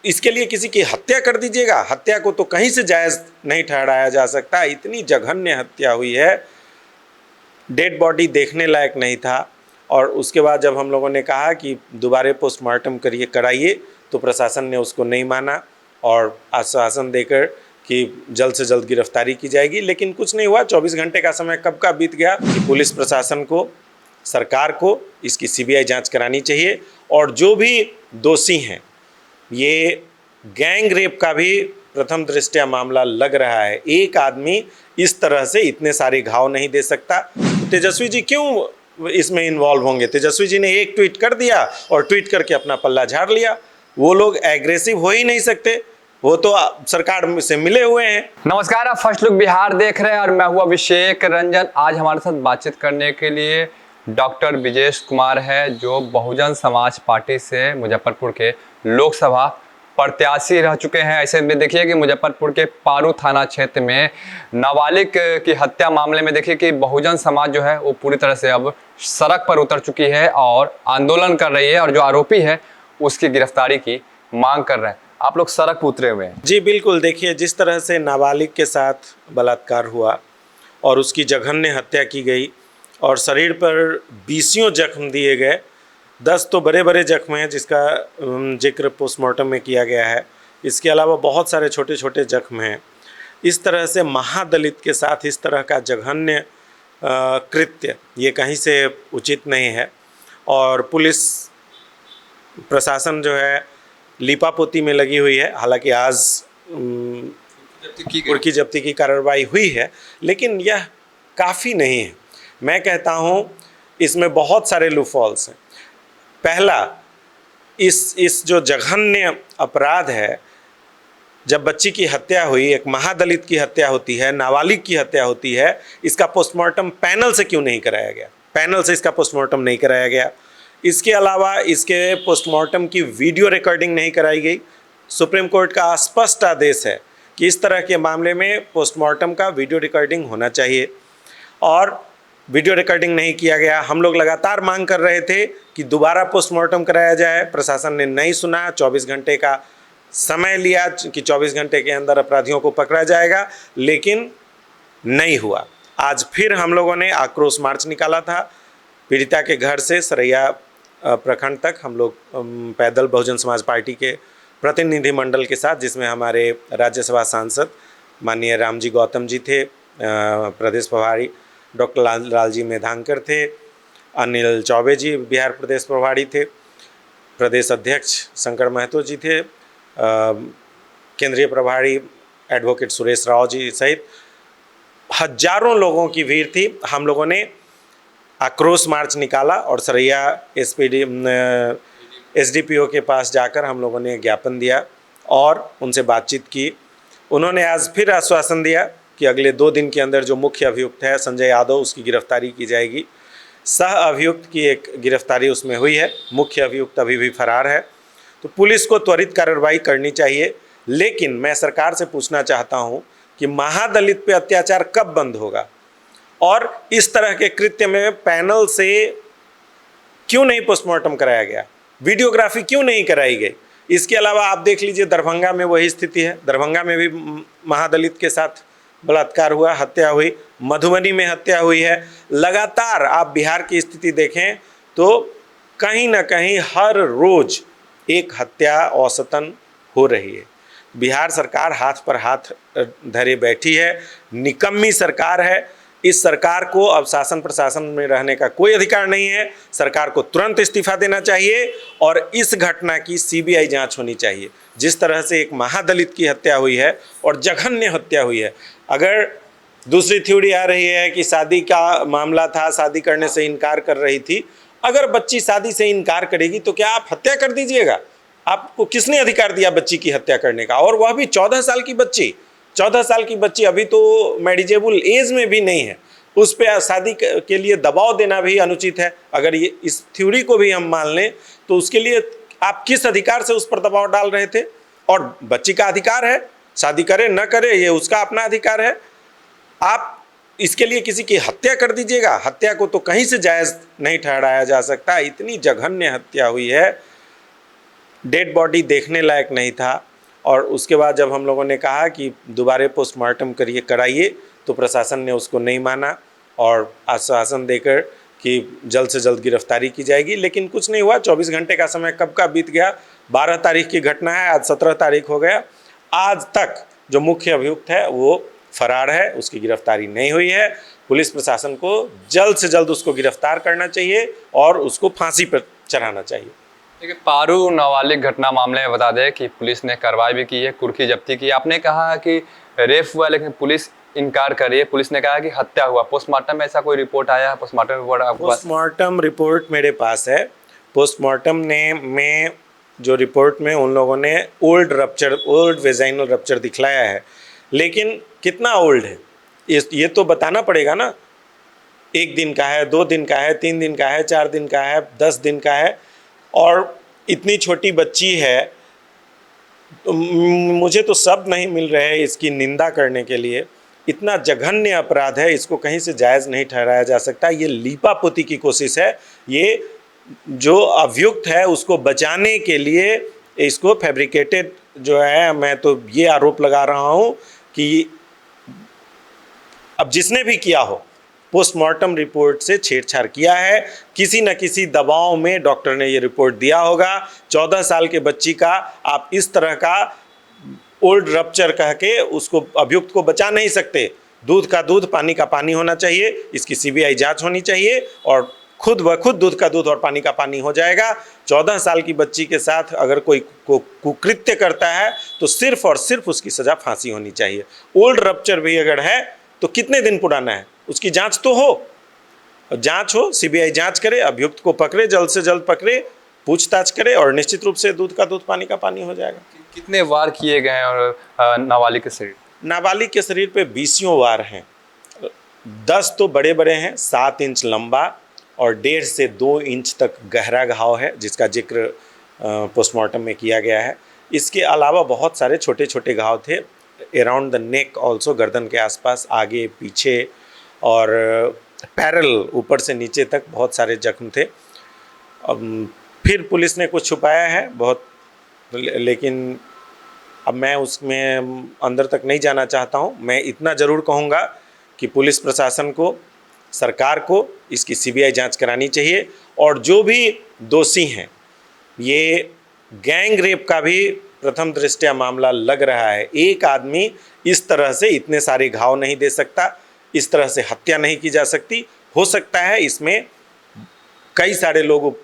इसके लिए किसी की हत्या कर दीजिएगा, हत्या को तो कहीं से जायज़ नहीं ठहराया जा सकता। इतनी जघन्य हत्या हुई है, डेड बॉडी देखने लायक नहीं था। और उसके बाद जब हम लोगों ने कहा कि दोबारा पोस्टमार्टम कराइए तो प्रशासन ने उसको नहीं माना और आश्वासन देकर कि जल्द से जल्द गिरफ्तारी की जाएगी, लेकिन कुछ नहीं हुआ। 24 घंटे का समय कब का बीत गया कि पुलिस प्रशासन को, सरकार को इसकी सीबीआई जांच करानी चाहिए। और जो भी दोषी हैं, ये गैंग रेप का भी प्रथम दृष्टया मामला लग रहा है। एक आदमी इस तरह से इतने सारे घाव नहीं दे सकता। तो तेजस्वी जी क्यों इसमें इन्वॉल्व होंगे? तेजस्वी जी ने एक ट्वीट कर दिया और ट्वीट करके अपना पल्ला झाड़ लिया। वो लोग एग्रेसिव हो ही नहीं सकते, वो तो सरकार से मिले हुए हैं। नमस्कार, आप फर्स्ट लुक बिहार देख रहे हैं और मैं हूं अभिषेक रंजन। आज हमारे साथ बातचीत करने के लिए डॉक्टर विजेश कुमार है, जो बहुजन समाज पार्टी से मुजफ्फरपुर के लोकसभा प्रत्याशी रह चुके हैं। ऐसे में देखिए कि मुजफ्फरपुर के पारू थाना क्षेत्र में नाबालिग की हत्या मामले में देखिए कि बहुजन समाज जो है वो पूरी तरह से अब सड़क पर उतर चुकी है और आंदोलन कर रही है और जो आरोपी है उसकी गिरफ्तारी की मांग कर रहे हैं। आप लोग सड़क पर उतरे हुए हैं। जी बिल्कुल, देखिए जिस तरह से नाबालिग के साथ बलात्कार हुआ और उसकी जघन्य हत्या की गई और शरीर पर 20 जख्म दिए गए, 10 तो बड़े बड़े जख्म हैं जिसका जिक्र पोस्टमार्टम में किया गया है। इसके अलावा बहुत सारे छोटे छोटे जख्म हैं। इस तरह से महादलित के साथ इस तरह का जघन्य कृत्य ये कहीं से उचित नहीं है। और पुलिस प्रशासन जो है लीपापोती में लगी हुई है। हालांकि आज कुर्की जब्ती की कार्रवाई हुई है, लेकिन यह काफ़ी नहीं है। मैं कहता हूँ इसमें बहुत सारे लूपहॉल्स हैं। पहला, इस जो जघन्य अपराध है, जब बच्ची की हत्या हुई, एक महादलित की हत्या होती है, नाबालिग की हत्या होती है, इसका पोस्टमार्टम पैनल से क्यों नहीं कराया गया? पैनल से इसका पोस्टमार्टम नहीं कराया गया। इसके अलावा इसके पोस्टमार्टम की वीडियो रिकॉर्डिंग नहीं कराई गई। सुप्रीम कोर्ट का स्पष्ट आदेश है कि इस तरह के मामले में पोस्टमार्टम का वीडियो रिकॉर्डिंग होना चाहिए, और वीडियो रिकॉर्डिंग नहीं किया गया। हम लोग लगातार मांग कर रहे थे कि दोबारा पोस्टमार्टम कराया जाए, प्रशासन ने नहीं सुना। 24 घंटे का समय लिया कि 24 घंटे के अंदर अपराधियों को पकड़ा जाएगा, लेकिन नहीं हुआ। आज फिर हम लोगों ने आक्रोश मार्च निकाला था। पीड़िता के घर से सरैया प्रखंड तक हम लोग पैदल बहुजन समाज पार्टी के प्रतिनिधिमंडल के साथ, जिसमें हमारे राज्यसभा सांसद माननीय रामजी गौतम जी थे, प्रदेश प्रभारी डॉक्टर लालजी मेधांकर थे, अनिल चौबे जी बिहार प्रदेश प्रभारी थे, प्रदेश अध्यक्ष शंकर महतो जी थे, केंद्रीय प्रभारी एडवोकेट सुरेश राव जी सहित हजारों लोगों की भीड़ थी। हम लोगों ने आक्रोश मार्च निकाला और सरैया एसडीपीओ के पास जाकर हम लोगों ने ज्ञापन दिया और उनसे बातचीत की। उन्होंने आज फिर आश्वासन दिया कि अगले 2 दिन के अंदर जो मुख्य अभियुक्त है संजय यादव, उसकी गिरफ्तारी की जाएगी। सह अभियुक्त की एक गिरफ्तारी उसमें हुई है, मुख्य अभियुक्त अभी भी फरार है। तो पुलिस को त्वरित कार्रवाई करनी चाहिए। लेकिन मैं सरकार से पूछना चाहता हूं कि महादलित पे अत्याचार कब बंद होगा, और इस तरह के कृत्य में पैनल से क्यों नहीं पोस्टमार्टम कराया गया, वीडियोग्राफी क्यों नहीं कराई गई? इसके अलावा आप देख लीजिए, दरभंगा में वही स्थिति है। दरभंगा में भी महादलित के साथ बलात्कार हुआ, हत्या हुई। मधुबनी में हत्या हुई है। लगातार आप बिहार की स्थिति देखें तो कहीं ना कहीं हर रोज एक हत्या औसतन हो रही है। बिहार सरकार हाथ पर हाथ धरे बैठी है, निकम्मी सरकार है। इस सरकार को अब शासन प्रशासन में रहने का कोई अधिकार नहीं है। सरकार को तुरंत इस्तीफा देना चाहिए और इस घटना की सीबीआई जांच होनी चाहिए। जिस तरह से एक महादलित की हत्या हुई है और जघन्य हत्या हुई है। अगर दूसरी थ्योरी आ रही है कि शादी का मामला था, शादी करने से इनकार कर रही थी, अगर बच्ची शादी से इनकार करेगी तो क्या आप हत्या कर दीजिएगा? आपको किसने अधिकार दिया बच्ची की हत्या करने का? और वह भी 14 साल की बच्ची। 14 साल की बच्ची अभी तो मैरिजेबल एज में भी नहीं है, उस पर शादी के लिए दबाव देना भी अनुचित है। अगर ये इस थ्योरी को भी हम मान लें तो उसके लिए आप किस अधिकार से उस पर दबाव डाल रहे थे? और बच्ची का अधिकार है, शादी करे न करे ये उसका अपना अधिकार है। आप इसके लिए किसी की हत्या कर दीजिएगा, हत्या को तो कहीं से जायज़ नहीं ठहराया जा सकता। इतनी जघन्य हत्या हुई है, डेड बॉडी देखने लायक नहीं था। और उसके बाद जब हम लोगों ने कहा कि दोबारा पोस्टमार्टम कराइए तो प्रशासन ने उसको नहीं माना और आश्वासन देकर कि जल्द से जल्द गिरफ्तारी की जाएगी, लेकिन कुछ नहीं हुआ। 24 घंटे का समय कब का बीत गया। 12 तारीख की घटना है, आज 17 तारीख हो गया। आज तक जो मुख्य अभियुक्त है वो फरार है, उसकी गिरफ्तारी नहीं हुई है। पुलिस प्रशासन को जल्द से जल्द उसको गिरफ्तार करना चाहिए और उसको फांसी पर चढ़ाना चाहिए। देखिए, पारू नाबालिग घटना मामले में बता दें कि पुलिस ने कार्रवाई भी की है, कुर्की जब्ती की। आपने कहा कि रेप हुआ, लेकिन पुलिस इनकार कर रही है। पुलिस ने कहा कि हत्या हुआ। पोस्टमार्टम में ऐसा कोई रिपोर्ट आया है? पोस्टमार्टम रिपोर्ट आपको? पोस्टमार्टम रिपोर्ट मेरे पास है। पोस्टमार्टम में जो रिपोर्ट में उन लोगों ने ओल्ड वेजाइनल रप्चर दिखलाया है, लेकिन कितना ओल्ड है ये तो बताना पड़ेगा ना। 1 दिन का है, 2 दिन का है, 3 दिन का है, 4 दिन का है, 10 दिन का है, और इतनी छोटी बच्ची है। तो मुझे तो शब्द नहीं मिल रहे इसकी निंदा करने के लिए। इतना जघन्य अपराध है, इसको कहीं से जायज़ नहीं ठहराया जा सकता। ये लीपापोती की कोशिश है। ये जो अभियुक्त है उसको बचाने के लिए इसको फैब्रिकेटेड जो है, मैं तो ये आरोप लगा रहा हूँ कि अब जिसने भी किया हो पोस्टमार्टम रिपोर्ट से छेड़छाड़ किया है। किसी न किसी दबाव में डॉक्टर ने ये रिपोर्ट दिया होगा। 14 साल के बच्ची का आप इस तरह का ओल्ड रप्चर कह के उसको अभियुक्त को बचा नहीं सकते। दूध का दूध, पानी का पानी होना चाहिए। इसकी सीबीआई जांच होनी चाहिए और खुद ब खुद दूध का दूध और पानी का पानी हो जाएगा। 14 साल की बच्ची के साथ अगर कोई कुकृत्य करता है तो सिर्फ और सिर्फ उसकी सज़ा फांसी होनी चाहिए। ओल्ड रप्चर भी अगर है तो कितने दिन पुराना है, उसकी जांच तो हो, जांच हो, सीबीआई जांच करे, अभियुक्त को पकड़े, जल्द से जल्द पकड़े, पूछताछ करे और निश्चित रूप से दूध का दूध पानी का पानी हो जाएगा। कितने वार किए गए हैं और नाबालिग के शरीर? नाबालिग के शरीर पे 20 वार हैं। 10 तो बड़े बड़े हैं, 7 इंच लंबा और 1.5 से 2 इंच तक गहरा घाव है, जिसका जिक्र पोस्टमार्टम में किया गया है। इसके अलावा बहुत सारे छोटे छोटे घाव थे अराउंड द नेक ऑल्सो, गर्दन के आसपास, आगे पीछे और पैरेलल ऊपर से नीचे तक बहुत सारे जख्म थे। फिर पुलिस ने कुछ छुपाया है बहुत, लेकिन अब मैं उसमें अंदर तक नहीं जाना चाहता हूँ। मैं इतना ज़रूर कहूँगा कि पुलिस प्रशासन को, सरकार को इसकी सीबीआई जांच करानी चाहिए और जो भी दोषी हैं, ये गैंग रेप का भी प्रथम दृष्टया मामला लग रहा है। एक आदमी इस तरह से इतने सारे घाव नहीं दे सकता, इस तरह से हत्या नहीं की जा सकती। हो सकता है इसमें कई सारे लोग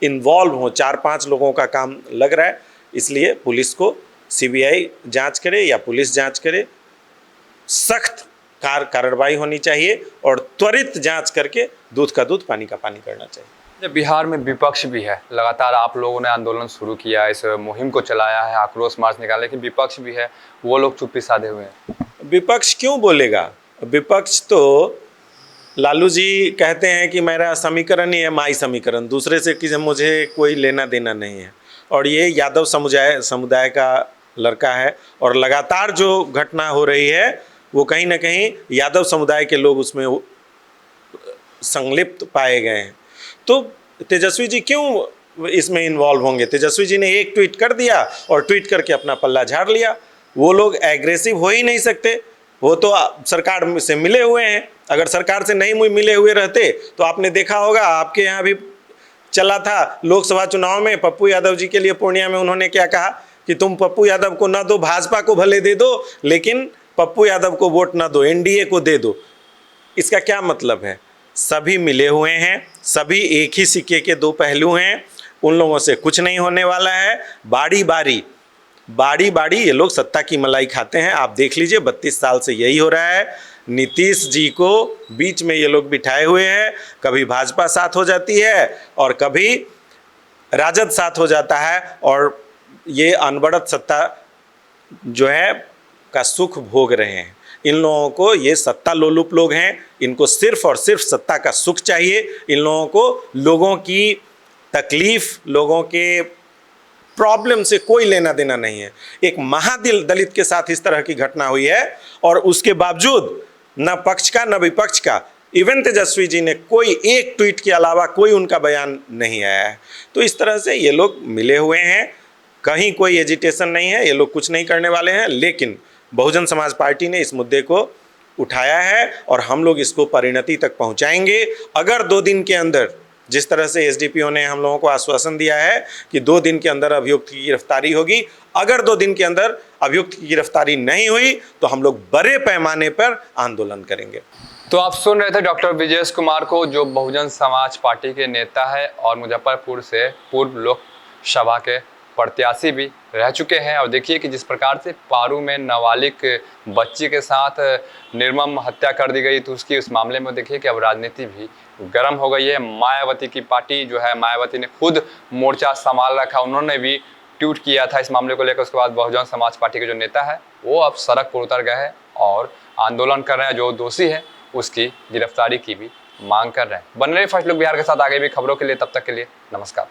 इन्वॉल्व हों, 4-5 लोगों का काम लग रहा है। इसलिए पुलिस को सीबीआई जांच करे या पुलिस जांच करे, सख्त कार्रवाई होनी चाहिए और त्वरित जांच करके दूध का दूध पानी का पानी करना चाहिए। बिहार में विपक्ष भी है, लगातार आप लोगों ने आंदोलन शुरू किया, इस मुहिम को चलाया है, आक्रोश मार्च निकाला, लेकिन विपक्ष भी है, वो लोग चुप्पी साधे हुए हैं। विपक्ष क्यों बोलेगा? विपक्ष तो लालू जी कहते हैं कि मेरा समीकरण ही है माई समीकरण, दूसरे से कि मुझे कोई लेना देना नहीं है। और ये यादव समुदाय का लड़का है और लगातार जो घटना हो रही है वो कहीं ना कहीं यादव समुदाय के लोग उसमें संलिप्त पाए गए हैं। तो तेजस्वी जी क्यों इसमें इन्वॉल्व होंगे? तेजस्वी जी ने एक ट्वीट कर दिया और ट्वीट करके अपना पल्ला झाड़ लिया। वो लोग एग्रेसिव हो ही नहीं सकते, वो तो सरकार से मिले हुए हैं। अगर सरकार से नहीं मिले हुए रहते तो आपने देखा होगा, आपके यहाँ भी चला था लोकसभा चुनाव में, पप्पू यादव जी के लिए पूर्णिया में उन्होंने क्या कहा कि तुम पप्पू यादव को ना दो, भाजपा को भले दे दो, लेकिन पप्पू यादव को वोट ना दो, एनडीए को दे दो। इसका क्या मतलब है? सभी मिले हुए हैं, सभी एक ही सिक्के के दो पहलू हैं। उन लोगों से कुछ नहीं होने वाला है। बारी बारी ये लोग सत्ता की मलाई खाते हैं। आप देख लीजिए 32 साल से यही हो रहा है। नीतीश जी को बीच में ये लोग बिठाए हुए हैं, कभी भाजपा साथ हो जाती है और कभी राजद साथ हो जाता है और ये अनवरत सत्ता जो है का सुख भोग रहे हैं। इन लोगों को, ये सत्ता लोलुप लोग हैं, इनको सिर्फ और सिर्फ सत्ता का सुख चाहिए। इन लोगों को लोगों की तकलीफ, लोगों के प्रॉब्लम से कोई लेना देना नहीं है। एक महादलित के साथ इस तरह की घटना हुई है और उसके बावजूद न पक्ष का न विपक्ष का, इवन तेजस्वी जी ने कोई एक ट्वीट के अलावा कोई उनका बयान नहीं आया है। तो इस तरह से ये लोग मिले हुए हैं कहीं कोई एजिटेशन नहीं है, ये लोग कुछ नहीं करने वाले हैं। लेकिन बहुजन समाज पार्टी ने इस मुद्दे को उठाया है और हम लोग इसको परिणति तक पहुंचाएंगे। अगर 2 दिन के अंदर, जिस तरह से एसडीपीओ ने हम लोगों को आश्वासन दिया है कि 2 दिन के अंदर अभियुक्त की गिरफ्तारी होगी, अगर 2 दिन के अंदर अभियुक्त की गिरफ्तारी नहीं हुई तो हम लोग बड़े पैमाने पर आंदोलन करेंगे। तो आप सुन रहे थे डॉक्टर विजेश कुमार को, जो बहुजन समाज पार्टी के नेता है और मुजफ्फरपुर से पूर्व लोकसभा के प्रत्याशी भी रह चुके हैं। और देखिए कि जिस प्रकार से पारू में नाबालिग बच्ची के साथ निर्मम हत्या कर दी गई, तो उसकी उस मामले में देखिए कि अब राजनीति भी गर्म हो गई है। मायावती की पार्टी जो है, मायावती ने खुद मोर्चा संभाल रखा, उन्होंने भी ट्वीट किया था इस मामले को लेकर। उसके बाद बहुजन समाज पार्टी के जो नेता है वो अब सड़क पर उतर गए हैं और आंदोलन कर रहे हैं। जो दोषी है उसकी गिरफ्तारी की भी मांग कर रहे हैं। बन रहे फर्स्ट लुक बिहार के साथ आगे भी खबरों के लिए। तब तक के लिए नमस्कार।